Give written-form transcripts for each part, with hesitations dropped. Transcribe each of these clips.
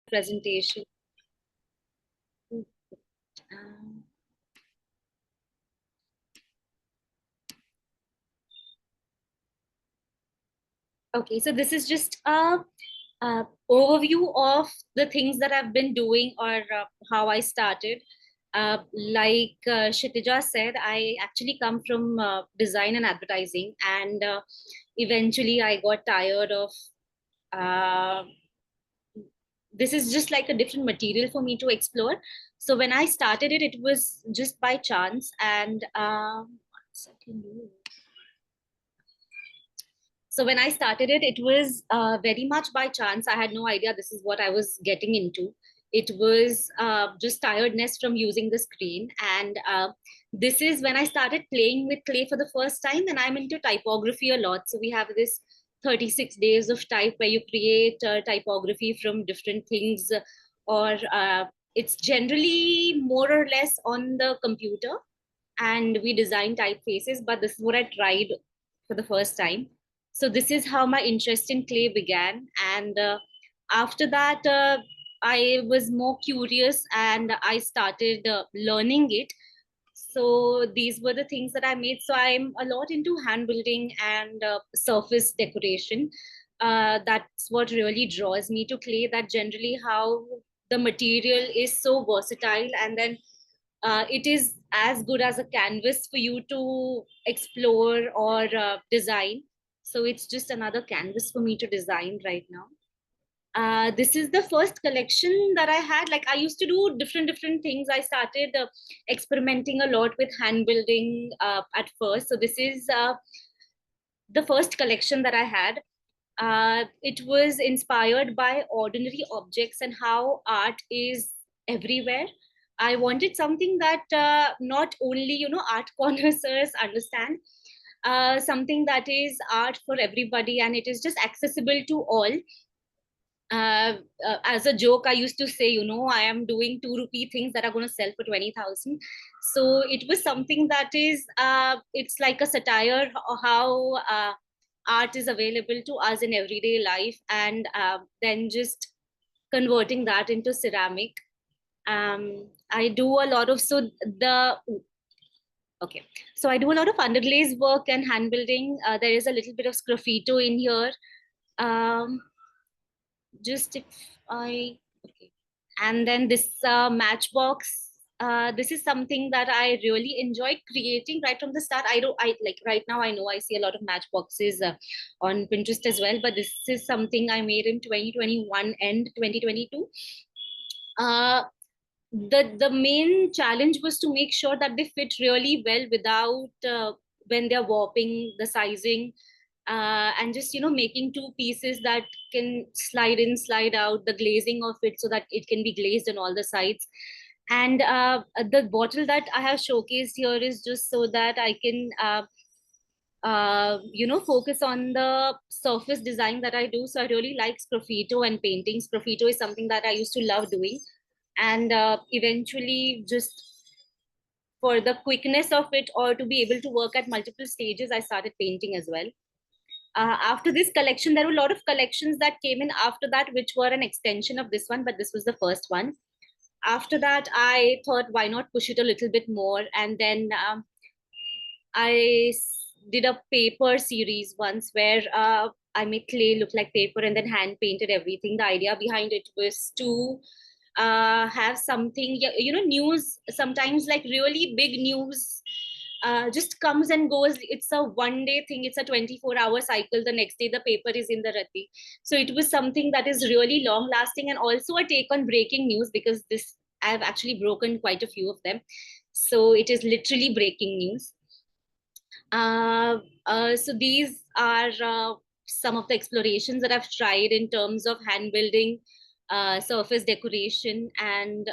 presentation. Um, okay, so this is just a overview of the things that I've been doing or how I started. Like Kshitija said, I actually come from design and advertising, and eventually I got tired of uh, this is just like a different material for me to explore. So when I started it, it was just by chance. And one second. So when I started it, it was very much by chance. I had no idea this is what I was getting into. It was just tiredness from using the screen. And this is when I started playing with clay for the first time. And I'm into typography a lot. So we have this 36 days of type where you create typography from different things, or it's generally more or less on the computer. And we design typefaces, but this is what I tried for the first time. So this is how my interest in clay began. And after that, I was more curious and I started learning it. So these were the things that I made. So I'm a lot into hand building and surface decoration. That's what really draws me to clay, that generally how the material is so versatile, and then it is as good as a canvas for you to explore or design. So it's just another canvas for me to design right now. This is the first collection that I had. Like, I used to do different things. I started experimenting a lot with hand building at first. So this is the first collection that I had. It was inspired by ordinary objects and how art is everywhere. I wanted something that not only, art connoisseurs understand, something that is art for everybody and it is just accessible to all. As a joke, I used to say, I am doing 2 rupee things that are going to sell for 20,000. So it was something that is, it's like a satire of how art is available to us in everyday life, and then just converting that into ceramic. I do a lot of, okay. So I do a lot of underglaze work and hand building. There is a little bit of sgraffito in here. Um, just if I okay. And then this matchbox. This is something that I really enjoyed creating right from the start. I like right now. I know I see a lot of matchboxes on Pinterest as well, but this is something I made in 2021 and 2022. Uh, the main challenge was to make sure that they fit really well without when they're warping the sizing, and just making two pieces that can slide in, slide out, the glazing of it so that it can be glazed on all the sides. And the bottle that I have showcased here is just so that I can focus on the surface design that I do. So I really like sgraffito and painting. Sgraffito is something that I used to love doing, and eventually, just for the quickness of it or to be able to work at multiple stages, I started painting as well. After this collection, there were a lot of collections that came in after that, which were an extension of this one, but this was the first one. After that, I thought, why not push it a little bit more? And then I did a paper series once where I made clay look like paper and then hand painted everything. The idea behind it was to have something, news, sometimes like really big news just comes and goes. It's a 1 day thing, it's a 24-hour cycle. The next day, the paper is in the rati. So it was something that is really long lasting and also a take on breaking news, because this I've actually broken quite a few of them. So it is literally breaking news. So these are some of the explorations that I've tried in terms of hand building, surface decoration, and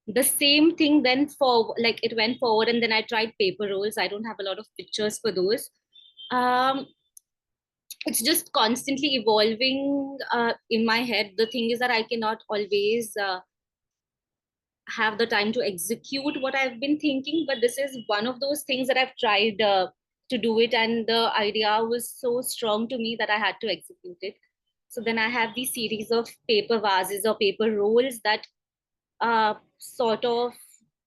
the same thing then for like it went forward, and then I tried paper rolls. I don't have a lot of pictures for those. Um, it's just constantly evolving in my head. The thing is that I cannot always have the time to execute what I've been thinking, but this is one of those things that I've tried to do it, and the idea was so strong to me that I had to execute it. So then I have these series of paper vases or paper rolls that sort of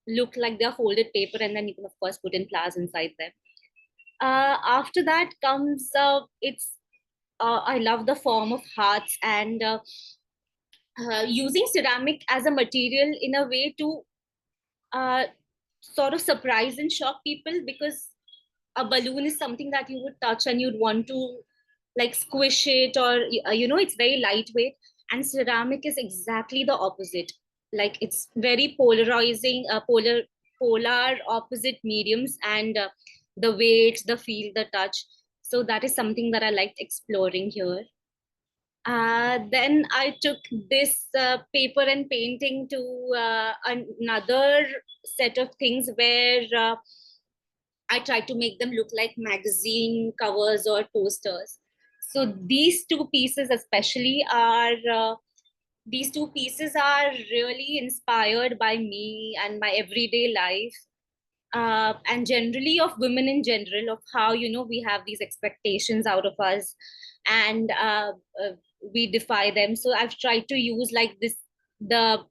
look like they're folded paper, and then you can of course put in flowers inside them. After that comes it's I love the form of hearts, and using ceramic as a material in a way to uh, sort of surprise and shock people, because a balloon is something that you would touch and you'd want to like squish it, or it's very lightweight, and ceramic is exactly the opposite. Like it's very polarizing, polar opposite mediums, and the weight, the feel, the touch. So that is something that I liked exploring here. Then I took this paper and painting to another set of things where I tried to make them look like magazine covers or posters. So these two pieces are really inspired by me and my everyday life, and generally of women in general, of how we have these expectations out of us, and we defy them. So I've tried to use like this, the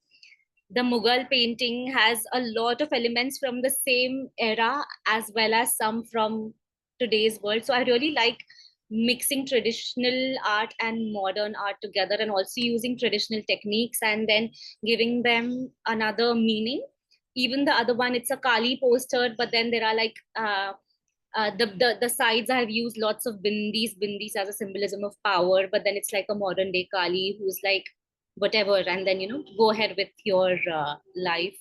the Mughal painting has a lot of elements from the same era as well as some from today's world. So I really like mixing traditional art and modern art together, and also using traditional techniques and then giving them another meaning. Even the other one, it's a Kali poster, but then there are like the sides. I have used lots of bindis as a symbolism of power, but then it's like a modern day Kali who's like whatever, and then go ahead with your life.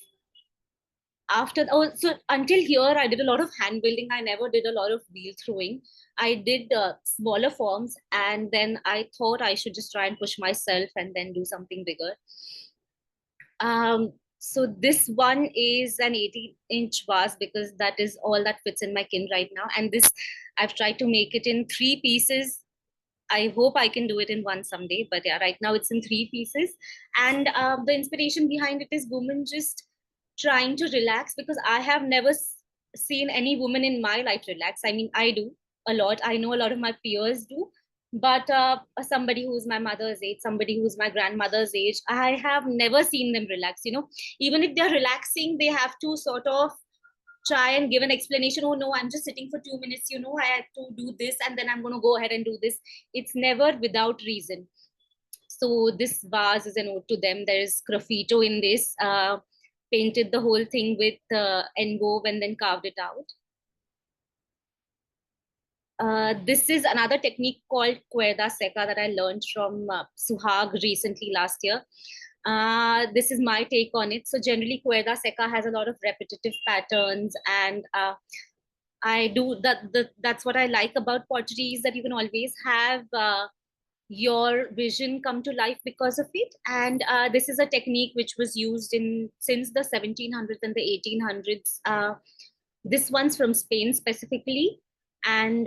After, oh, so until here I did a lot of hand building. I never did a lot of wheel throwing. I did smaller forms, and then I thought I should just try and push myself and then do something bigger. So this one is an 18-inch vase because that is all that fits in my kin right now. And this, I've tried to make it in 3 pieces. I hope I can do it in one someday, but yeah, right now it's in 3 pieces. And the inspiration behind it is women just trying to relax, because I have never seen any woman in my life relax. I mean, I do a lot. I know a lot of my peers do, but somebody who's my mother's age, somebody who's my grandmother's age, I have never seen them relax. Even if they're relaxing, they have to sort of try and give an explanation. Oh no, I'm just sitting for 2 minutes, I had to do this and then I'm going to go ahead and do this. It's never without reason. So this vase is an ode to them. There is graffito in this, painted the whole thing with enwove and then carved it out. This is another technique called cuerda seca that I learned from Suhag recently last year. This is my take on it. So generally, cuerda seca has a lot of repetitive patterns, and I do that. That's what I like about pottery, is that you can always have your vision come to life because of it. And this is a technique which was used in since the 1700s and the 1800s. This one's from Spain specifically, and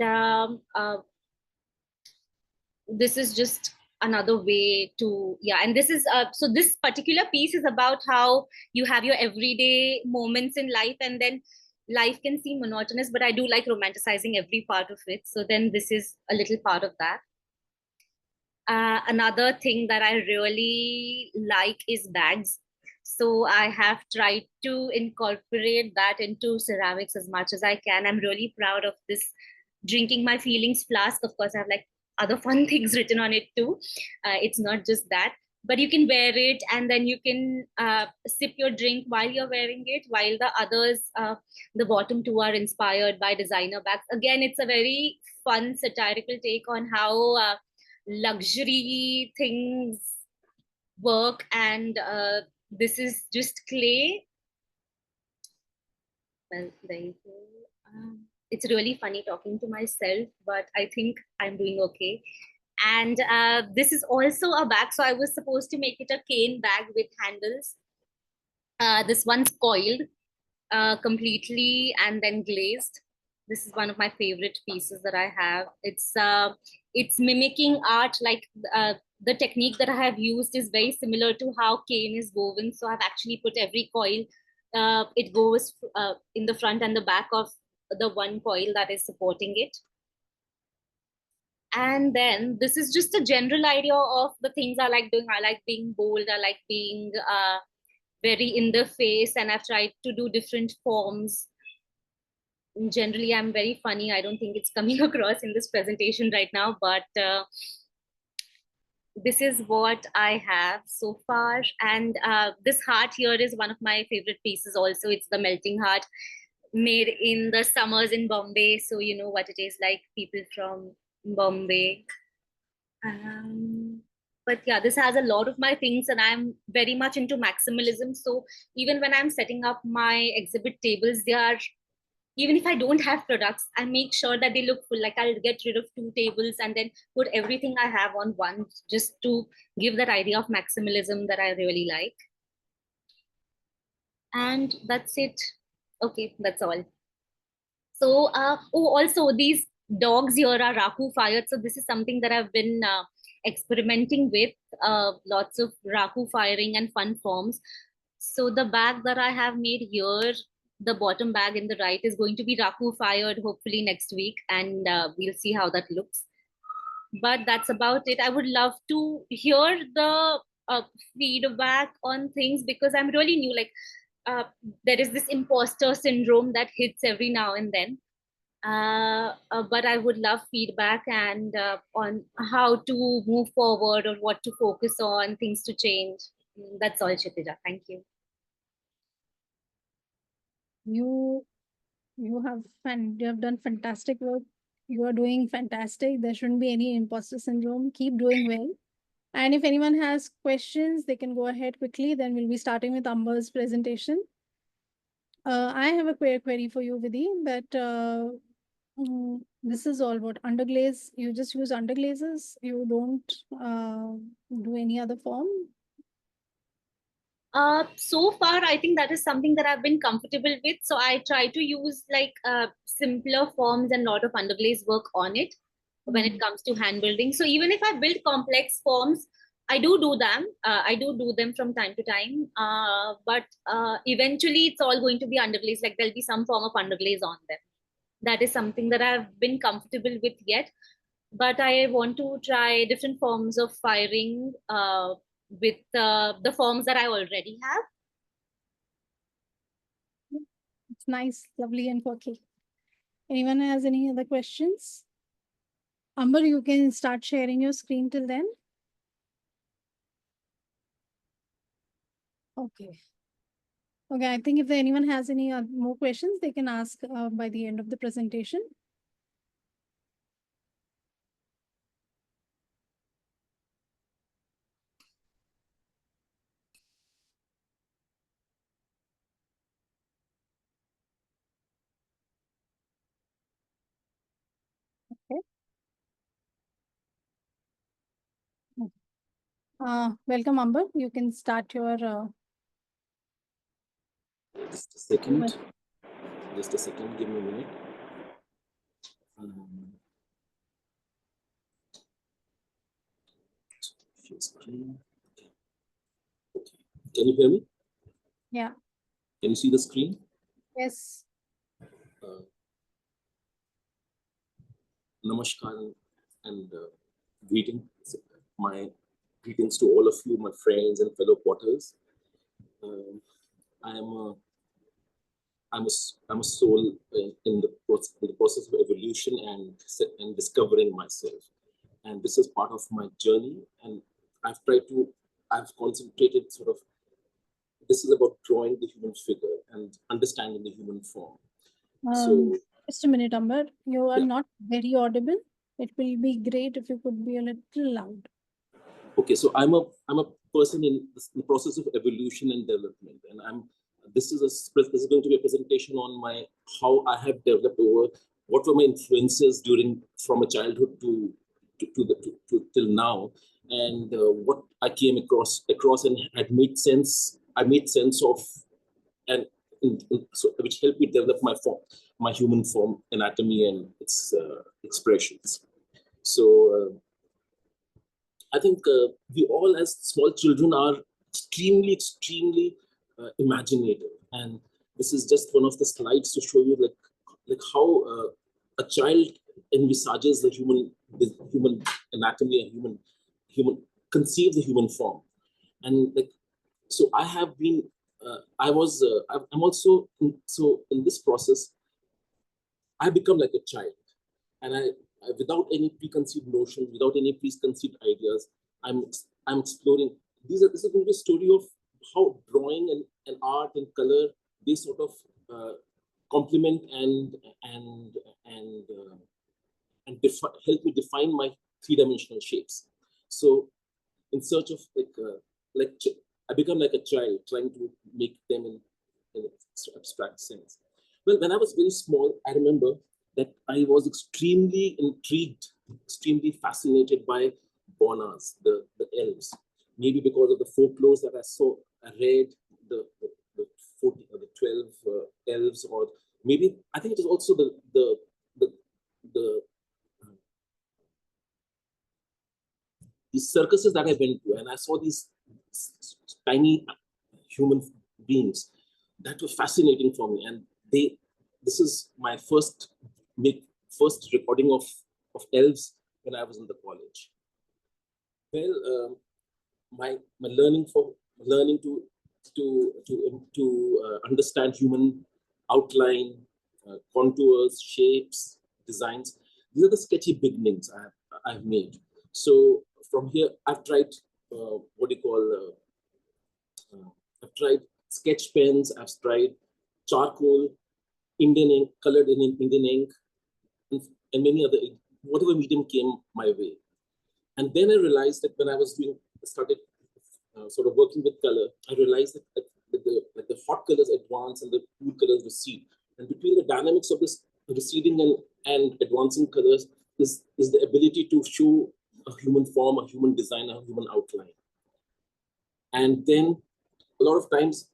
this is just another way to, yeah. And this is so this particular piece is about how you have your everyday moments in life, and then life can seem monotonous, but I do like romanticizing every part of it. So then this is a little part of that. Another thing that I really like is bags. So I have tried to incorporate that into ceramics as much as I can. I'm really proud of this drinking my feelings flask. Of course, I have like other fun things written on it too. It's not just that, but you can wear it and then you can sip your drink while you're wearing it, while the others, the bottom two, are inspired by designer bags. Again, it's a very fun satirical take on how luxury things work, and this is just clay. Well, there you go. It's really funny talking to myself, but I think I'm doing okay. And this is also a bag. So I was supposed to make it a cane bag with handles. This one's coiled completely and then glazed. This is one of my favorite pieces that I have. It's mimicking art. Like the technique that I have used is very similar to how cane is woven. So I've actually put every coil. It goes in the front and the back of the one coil that is supporting it. And then this is just a general idea of the things I like doing. I like being bold. I like being very in the face, and I've tried to do different forms. Generally, I'm very funny. I don't think it's coming across in this presentation right now, but this is what I have so far. And this heart here is one of my favorite pieces also. It's the melting heart made in the summers in Bombay. So you know what it is like, people from Bombay. Um, but yeah, this has a lot of my things, and I'm very much into maximalism. So even when I'm setting up my exhibit tables, they are, even if I don't have products, I make sure that they look full. Like I'll get rid of 2 tables and then put everything I have on one, just to give that idea of maximalism that I really like. And that's it. Okay, that's all. So, also these dogs here are raku fired. So this is something that I've been experimenting with, lots of raku firing and fun forms. So the bag that I have made here, the bottom bag in the right, is going to be raku fired hopefully next week, and we'll see how that looks. But that's about it. I would love to hear the uh, feedback on things, because I'm really new. Like uh, there is this imposter syndrome that hits every now and then. But I would love feedback and on how to move forward or what to focus on, things to change. That's all, Kshitija. Thank you. You have done fantastic work. You are doing fantastic. There shouldn't be any imposter syndrome. Keep doing well. And if anyone has questions, they can go ahead quickly. Then we'll be starting with Amber's presentation. I have a query for you, Vidhi, that this is all what underglaze. You just use underglazes. You don't do any other form. So far, I think that is something that I've been comfortable with. So I try to use like simpler forms and lot of underglaze work on it when it comes to hand building. So even if I build complex forms, I do them. I do them from time to time. But eventually, it's all going to be underglaze. Like there'll be some form of underglaze on them. That is something that I've been comfortable with yet. But I want to try different forms of firing with the forms that I already have. It's nice, lovely, and quirky. Anyone has any other questions? Amber, you can start sharing your screen till then. Okay. Okay, I think if anyone has any more questions, they can ask by the end of the presentation. Okay. Welcome, Amber. You can start your. Just a second. Just a second. Give me a minute. Screen. Okay. Can you hear me? Yeah. Can you see the screen? Yes. Namaskar and greetings. My greetings to all of you, my friends and fellow potters. I'm a soul in the process of evolution and discovering myself, and this is part of my journey. And I've concentrated sort of. This is about drawing the human figure and understanding the human form. Just a minute, Amber. You are not very audible. It will be great if you could be a little loud. Okay, so I'm a person in the process of evolution and development, and this is going to be a presentation on how I have developed over what were my influences from a childhood to till now, and what I came across and had made sense. I made sense of, and so, which helped me develop my human form, anatomy, and its expressions. So. I think we all, as small children, are extremely imaginative, and this is just one of the slides to show you like how a child envisages the human human anatomy and human conceive the human form. And like, so I have been, I'm also, so in this process, I become like a child, and I without any preconceived notions, without any preconceived ideas, I'm exploring. This is going to be a story of how drawing and art and color, they sort of complement and help me define my three-dimensional shapes. So in search of I become like a child trying to make them in abstract sense. Well, when I was very small, I remember that I was extremely intrigued, extremely fascinated by Bonas, the elves. Maybe because of the folklores that I read, the 40 or the 12 elves, or maybe I think it is also the these circuses that I went to, and I saw these tiny human beings that were fascinating for me. And this is my first recording of elves when I was in the college. Well, my learning to understand human outline, contours, shapes, designs. These are the sketchy beginnings I've made. So from here, I've tried I've tried sketch pens, I've tried charcoal, Indian ink, colored in Indian ink, and many other, whatever medium came my way. And then I realized that when I was started sort of working with color, I realized that the hot colors advance and the cool colors recede. And between the dynamics of this receding and advancing colors is the ability to show a human form, a human design, a human outline. And then a lot of times,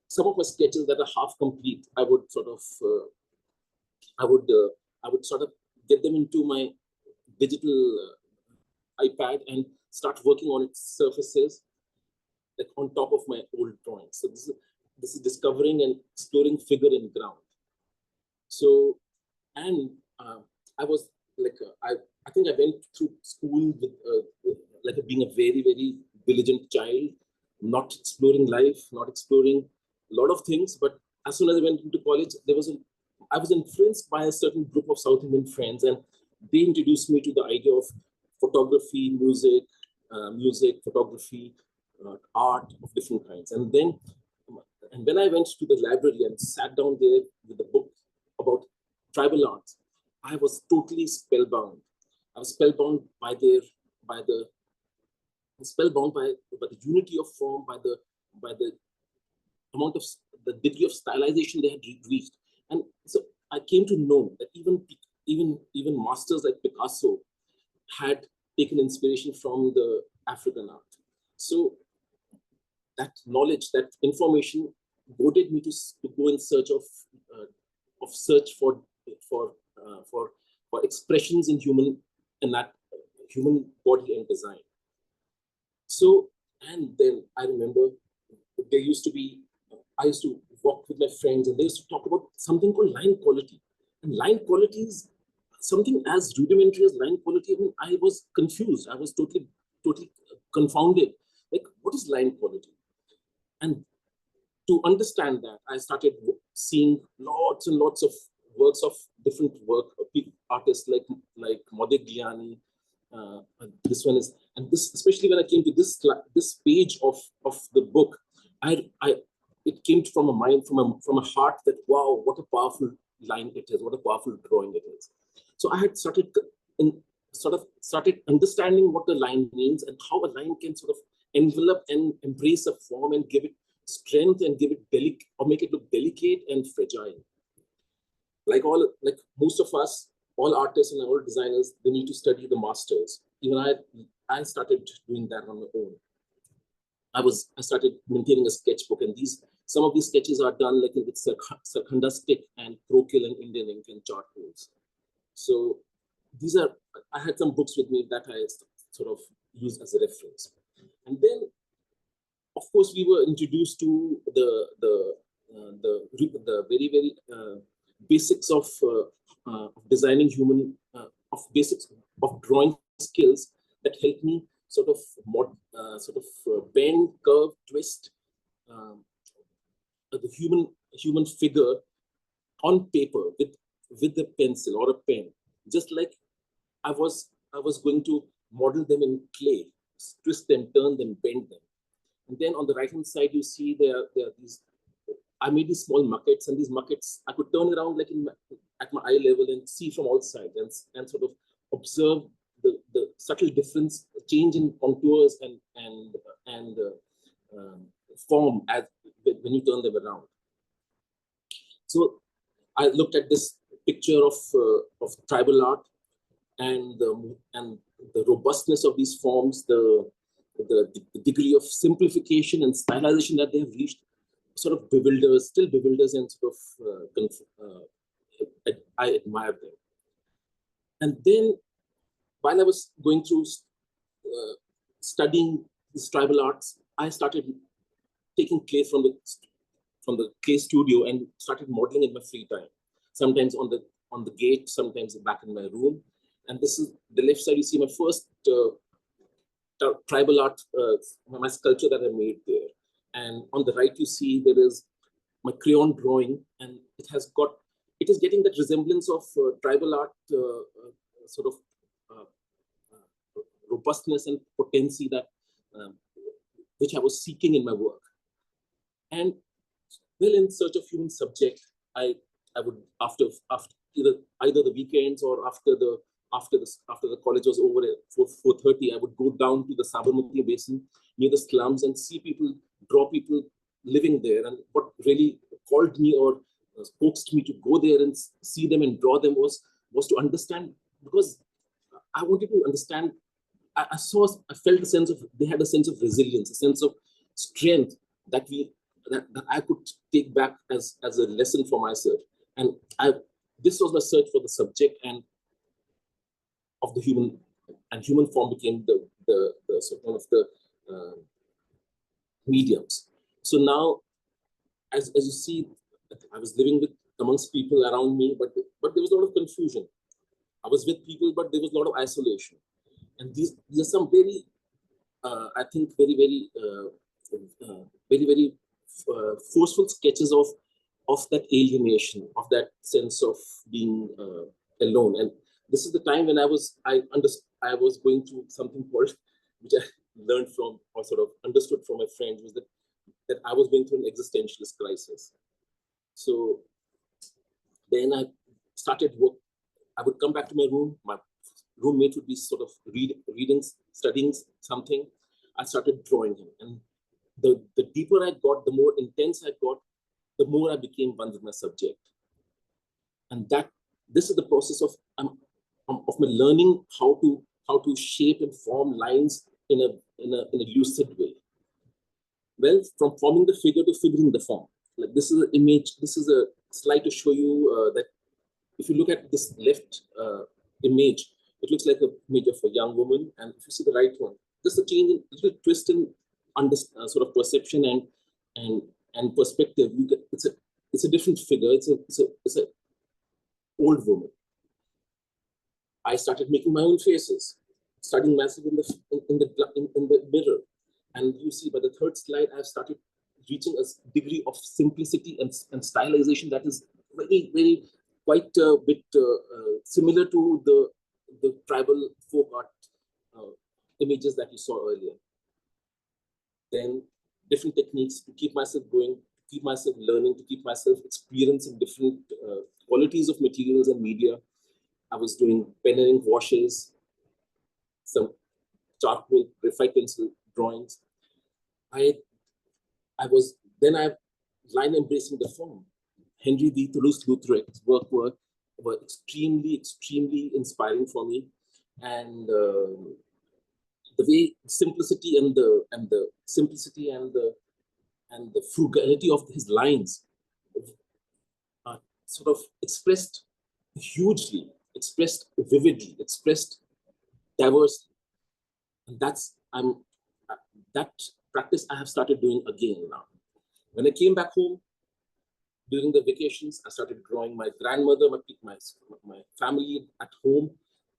some of my sketches that are half complete, I would sort of get them into my digital iPad and start working on its surfaces, like on top of my old drawings. So this is discovering and exploring figure and ground. So, and I was like, I think I went through school with like being a very, very diligent child, not exploring life, not exploring a lot of things. But as soon as I went into college, I was influenced by a certain group of South Indian friends, and they introduced me to the idea of photography, music, photography, art of different kinds. And when I went to the library and sat down there with a book about tribal arts, I was totally spellbound. I was spellbound by the unity of form, by the amount of the degree of stylization they had reached. And so I came to know that even masters like Picasso had taken inspiration from the African art. So that knowledge, that information goaded me to go in search of expressions in human body and design. So, and then I remember I used to walk with my friends, and they used to talk about something called line quality. And line quality is something as rudimentary as line quality. I mean, I was confused. I was totally confounded. Like, what is line quality? And to understand that, I started seeing lots and lots of works of different artists like Modigliani. This one is, and this, especially when I came to this page of the book, it came from a mind, from a heart that, wow, what a powerful line it is, what a powerful drawing it is. So I had started understanding what the line means and how a line can sort of envelop and embrace a form and give it strength and give it or make it look delicate and fragile. Like most of us, all artists and all designers, they need to study the masters. Even I started doing that on my own. I started maintaining a sketchbook, and some of these sketches are done like with Sarkhanda stick and Procil and Indian ink and charcoals. So I had some books with me that I sort of used as a reference. And then, of course, we were introduced to the very, very basics of designing human, of basics of drawing skills that helped me sort of bend, curve, twist the human figure on paper with a pencil or a pen, just like I was going to model them in clay, twist them, turn them, bend them. And then on the right hand side, you see there are these. I made these small maquettes, and these maquettes I could turn around like at my eye level and see from outside and sort of observe the subtle difference, change in contours and form as when you turn them around. So I looked at this picture of tribal art and the robustness of these forms, the degree of simplification and stylization that they have reached, sort of still bewilders, and sort of I admire them. And then while I was going through studying these tribal arts, I started taking clay from the clay studio and started modeling in my free time. Sometimes on the gate, sometimes back in my room. And this is the left side. You see my first tribal art, my sculpture that I made there. And on the right, you see there is my crayon drawing, and it is getting that resemblance of tribal art, sort of robustness and potency that which I was seeking in my work. And well, in search of human subject, I would after either the weekends or after the college was over at 4:30, I would go down to the Sabarmati basin near the slums and draw people living there. And what really called me or coaxed me to go there and see them and draw them was to understand, because I wanted to understand. I felt a sense of, they had a sense of resilience, a sense of strength that I could take back as a lesson for myself. And this was my search for the subject and of the human, and human form became the sort of one of the mediums. So now, as you see, I was living amongst people around me, but there was a lot of confusion. I was with people, but there was a lot of isolation. And these are some very, I think, very forceful sketches of that alienation, of that sense of being alone. And this is the time when I was going through something called, which I learned from, or sort of understood from my friends, was that I was going through an existentialist crisis. So then I started work. I would come back to my room. My roommate would be sort of reading, studying something. I started drawing him. And the deeper I got, the more intense I got, the more I became one with my subject. And this is the process of my learning how to shape and form lines in a lucid way. Well, from forming the figure to figuring the form. Like, this is an image. This is a slide to show you that if you look at this left image, it looks like an image of a young woman. And if you see the right one, just a change in little twist in sort of perception and perspective. It's a different figure. It's a old woman. I started making my own faces, studying myself in the mirror. And you see by the third slide, I've started reaching a degree of simplicity and stylization that is very, very quite a bit similar to the tribal folk art images that you saw earlier. Then different techniques to keep myself going, to keep myself learning, to keep myself experiencing different qualities of materials and media. I was doing pen and ink washes, some charcoal, graphite pencil drawings. I line embracing the form. Henry D. Toulouse-Lautrec's work were extremely, extremely inspiring for me, and the way simplicity and the simplicity and the frugality of his lines sort of expressed hugely, expressed vividly, expressed diversely, and that practice I have started doing again now. When I came back home during the vacations, I started drawing my grandmother, my family at home,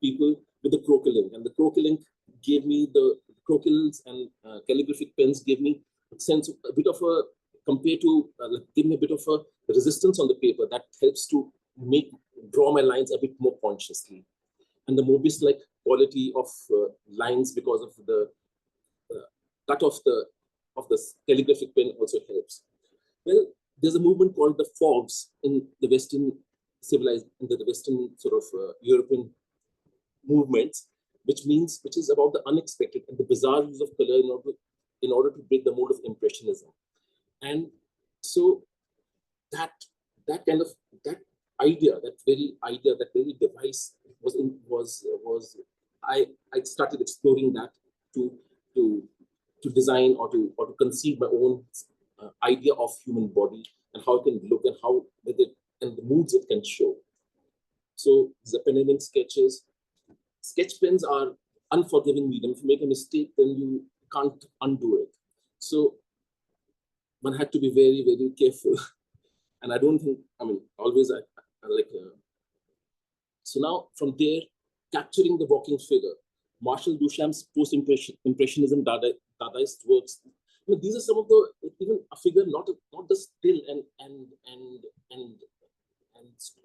people, with the croquil ink, and the croquil ink gave me the croquils and calligraphic pens gave me a sense of a bit of a compared to give me a bit of a resistance on the paper that helps to draw my lines a bit more consciously, and the Mobius-like quality of lines because of the cut of the calligraphic pen also helps. Well, there's a movement called the fogs in the Western the Western sort of European movements, which is about the unexpected and the bizarre use of color in order to break the mold of impressionism. And so that very device I started exploring that to design or to conceive my own idea of human body and how it can look and how with it and the moods it can show. So the pen and ink sketches. Sketch pens are unforgiving medium. If you make a mistake, then you can't undo it. So one had to be very, very careful. And I don't think, always I like. So now from there, capturing the walking figure, Marshall Duchamp's post-impressionism Dadaist works. These are some of the, even a figure, not the still and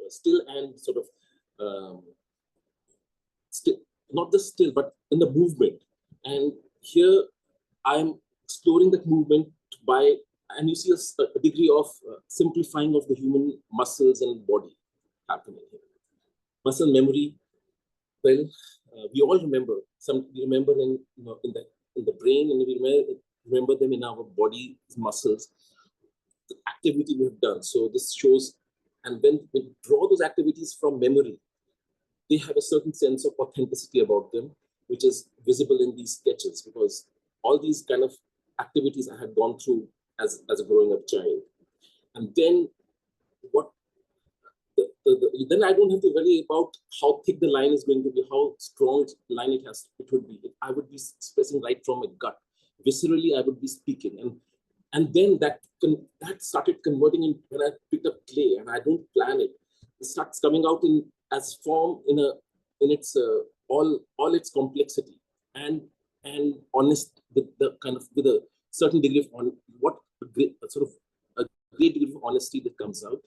still and sort of still, not the still, but in the movement. And here I'm exploring that movement and you see a degree of simplifying of the human muscles and body happening here. Muscle memory, well, we all remember we remember in the brain, and we remember them in our body muscles, the activity we have done. So this shows, and when we draw those activities from memory, they have a certain sense of authenticity about them, which is visible in these sketches, because all these kind of activities I had gone through as a growing up child. And then then I don't have to worry about how thick the line is going to be, how strong line it would be. I would be expressing right from my gut. Viscerally, I would be speaking. And then that started converting in when I picked up clay, and I don't plan it. It starts coming out as form in its all its complexity and honest with a certain degree of a great degree of honesty that comes out.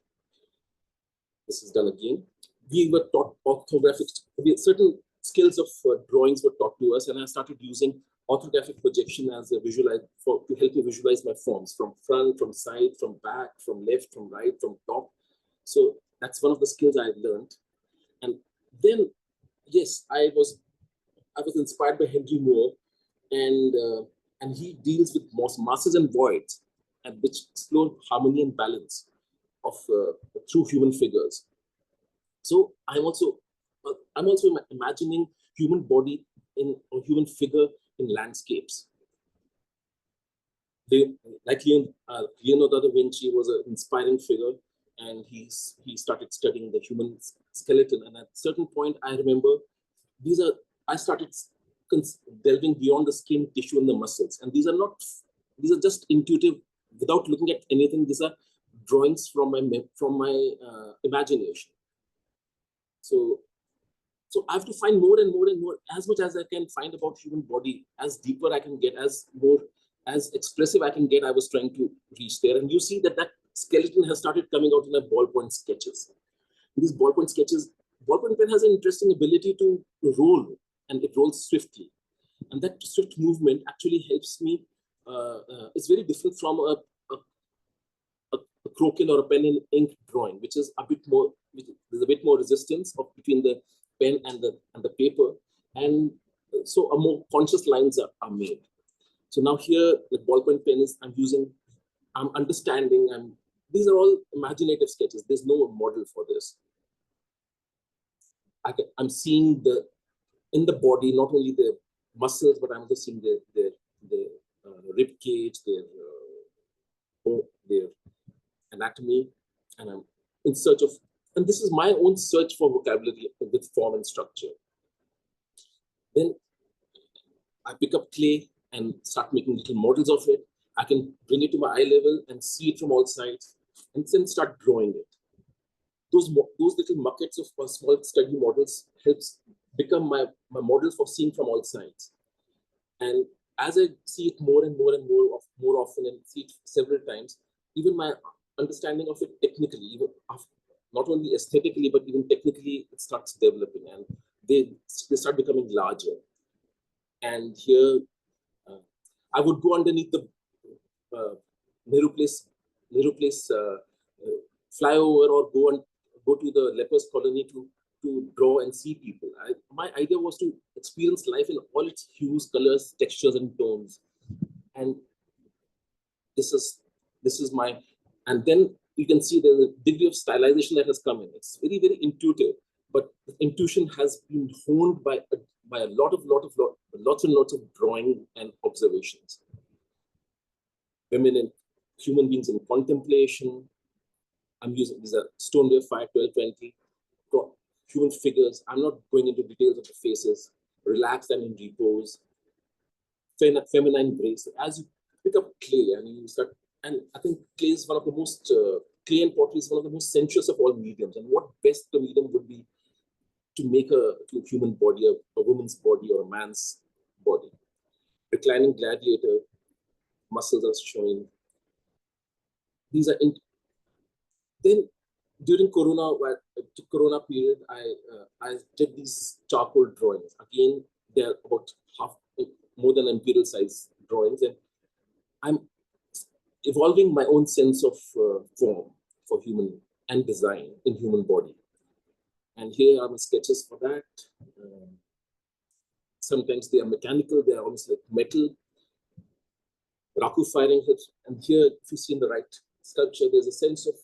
This is done again. We were taught orthographic, certain skills of drawings were taught to us, and I started using orthographic projection as a to help me visualize my forms from front, from side, from back, from left, from right, from top. So that's one of the skills I learned. And then, yes, I was inspired by Henry Moore, and he deals with masses and voids, and which explore harmony and balance of through human figures. So I'm also imagining human body or human figure in landscapes. Like Leonardo da Vinci was an inspiring figure, and he started studying the human skeleton. And at a certain point, I remember I started delving beyond the skin, tissue, and the muscles. And these are just intuitive, without looking at anything. These are drawings from my imagination. So I have to find more and more and more, as much as I can find about human body, as deeper I can get, as expressive I can get. I was trying to reach there, and you see that skeleton has started coming out in my ballpoint sketches. In these ballpoint sketches, ballpoint pen has an interesting ability to roll, and it rolls swiftly, and that swift movement actually helps me. It's very different from a croquil or a pen and ink drawing, which is a bit more. There's a bit more resistance between the pen and the paper, and so a more conscious lines are made. So now here the ballpoint pen is I'm understanding, and these are all imaginative sketches. There's no model for this. I'm seeing in the body not only the muscles, but I'm also seeing their rib cage, their anatomy, and I'm in search of. And this is my own search for vocabulary with form and structure. Then I pick up clay and start making little models of it. I can bring it to my eye level and see it from all sides, and then start drawing it. Those little buckets of small study models helps become my model for seeing from all sides. And as I see it more and more and more often and see it several times, even my understanding of it technically, even not only aesthetically, but even technically, it starts developing and they start becoming larger. And here, I would go underneath the Nehru Place flyover or go to the lepers colony to draw and see people. My idea was to experience life in all its hues, colors, textures, and tones. And this is my, and then you can see the degree of stylization that has come in. It's very, very intuitive, but the intuition has been honed by lots and lots of drawing and observations. Women and human beings in contemplation. I'm using these are stoneware 5, 12, 20. Human figures. I'm not going into details of the faces. Relaxed and in repose. Feminine grace. As you pick up clay and you start, and I think clay is one of the most, clay and pottery is one of the most sensuous of all mediums. And what best the medium would be to make a human body, a woman's body or a man's body. Reclining gladiator, muscles are showing. These are then during Corona period, I did these charcoal drawings. Again, they're about more than imperial size drawings, and I'm evolving my own sense of form for human and design in human body. And here are my sketches for that. Sometimes they are mechanical, they are almost like metal. Raku firing hits, and here, if you see in the right sculpture, there's a sense of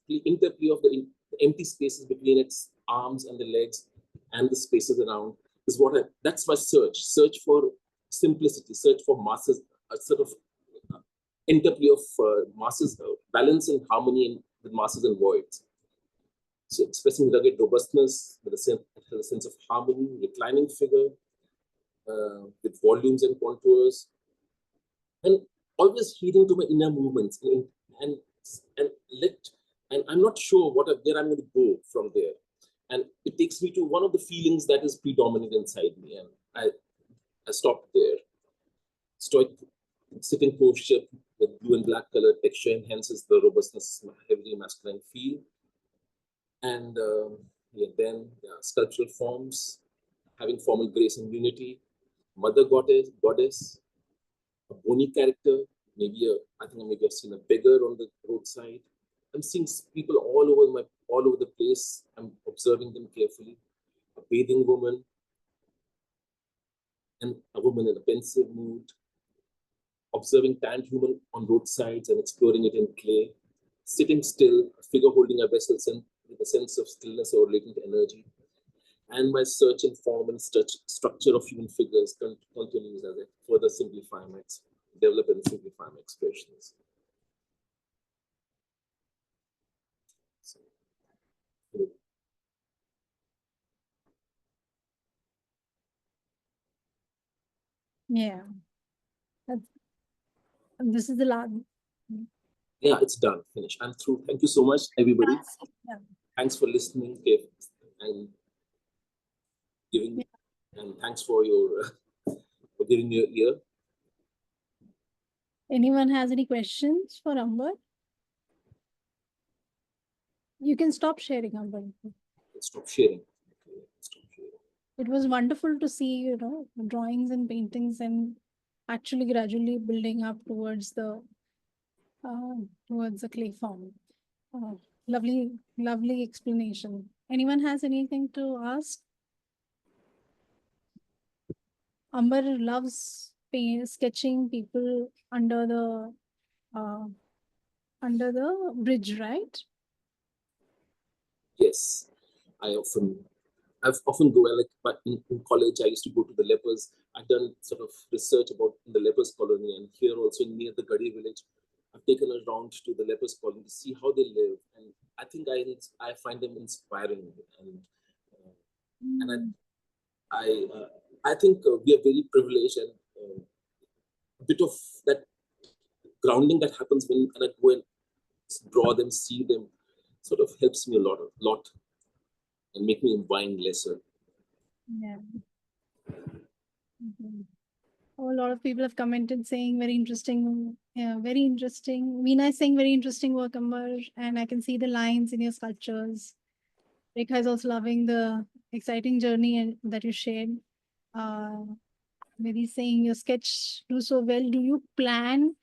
the interplay of the empty spaces between its arms and the legs and the spaces around is what that's my search for simplicity, search for masses, a sort of interplay of masses, balance and harmony with masses and voids. So expressing rugged robustness with a sense of harmony, reclining figure with volumes and contours, and always heeding to my inner movements and I'm not sure where I'm going to go from there. And it takes me to one of the feelings that is predominant inside me. And I stopped there. Stoic sitting posture with blue and black color texture enhances the robustness, heavily masculine feel. And then sculptural forms, having formal grace and unity, mother goddess, a bony character, I think maybe I've seen a beggar on the roadside. I'm seeing people all over the place. I'm observing them carefully. A bathing woman, and a woman in a pensive mood. Observing tanned human on roadsides and exploring it in clay. Sitting still, a figure holding a vessel with a sense of stillness or latent energy. And my search in form and structure of human figures continues as I further develop and simplify my expressions. Yeah. This is the last. Yeah, it's done. Finished. I'm through. Thank you so much, everybody. Yeah. Thanks for listening and giving, and thanks for giving your ear. Anyone has any questions for Ambar? You can stop sharing, Ambar. Stop sharing. It was wonderful to see, drawings and paintings and actually gradually building up towards the clay form. Lovely explanation. Anyone has anything to ask? Ambar loves sketching people under the bridge, right? Yes, I've often go but in college I used to go to the lepers. I've done sort of research about the lepers colony, and here also near the Gadi village, I've taken a round to the lepers colony to see how they live, and I think I find them inspiring, and I think we are very privileged, and a bit of that grounding that happens when I go and draw them, see them, sort of helps me a lot, and make me whine lesser. Yeah. Mhm. Oh, a lot of people have commented saying very interesting, very interesting. Veena is saying very interesting work, Amber, and I can see the lines in your sculptures. Rekha is also loving the exciting journey that you shared. Maybe saying your sketch do so well. Do you plan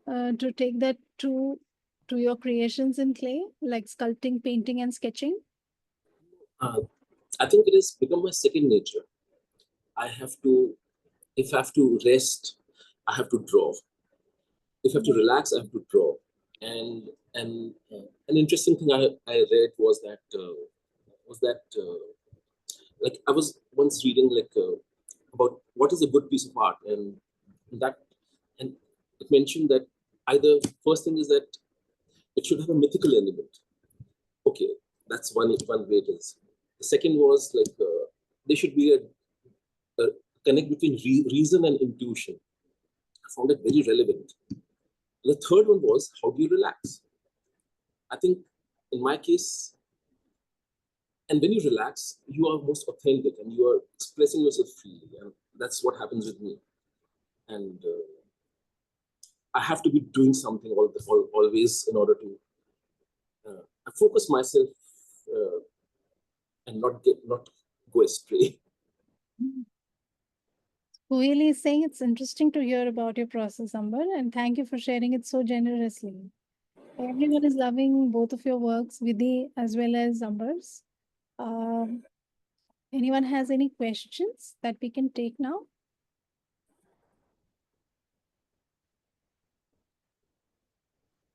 to take that to your creations in clay, like sculpting, painting, and sketching? I think it has become my second nature. I have to, if I have to rest, I have to draw. If I have to relax, I have to draw. And an interesting thing I read was that like I was once reading about what is a good piece of art, that and it mentioned that either first thing is that it should have a mythical element. Okay, that's one way it is. The second was there should be a connect between reason and intuition. I found it very relevant. The third one was, how do you relax? I think in my case, and when you relax, you are most authentic and you are expressing yourself freely, and that's what happens with me. And I have to be doing something always in order to focus myself uh, and not go astray. Really is saying it's interesting to hear about your process, Amber, and thank you for sharing it so generously. Everyone is loving both of your works, Vidhi as well as Amber's. Um, Anyone has any questions that we can take now?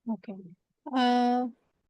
Okay.